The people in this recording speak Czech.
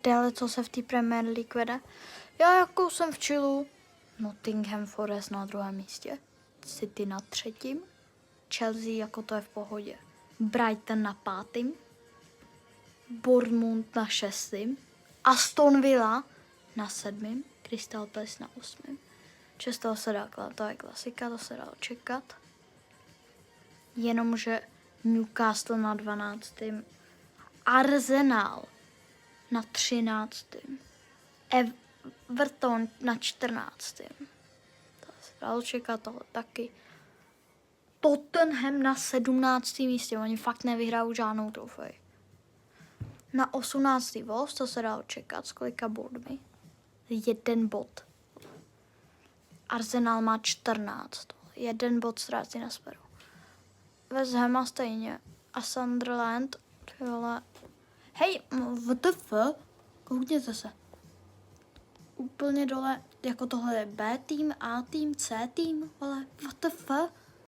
Dále, co se v té Premier League vede. Já jako jsem v chillu. Nottingham Forest na 2. místě. City na 3. Chelsea jako to je v pohodě. Brighton na 5. Bournemouth na 6. Aston Villa na 7. Crystal Palace na 8. Često se dá, to je klasika, to se dá očekat. Jenomže Newcastle na 12. Arsenal na 13. Everton na 14. To se dá očekat, tohle taky. Tottenham na 17. místě, oni fakt nevyhrajou žádnou trofej. Na 18. Wolves, to se dá očekat, s kolika bodmi? 1 bod. Arsenal má 14. 1 bod ztrácí na Speru. West Ham má stejně. A Sunderland, tyhle. Hej, WTF? Koukněte se. Úplně dole, jako tohle je B tým, A tým, C tým, vole, WTF?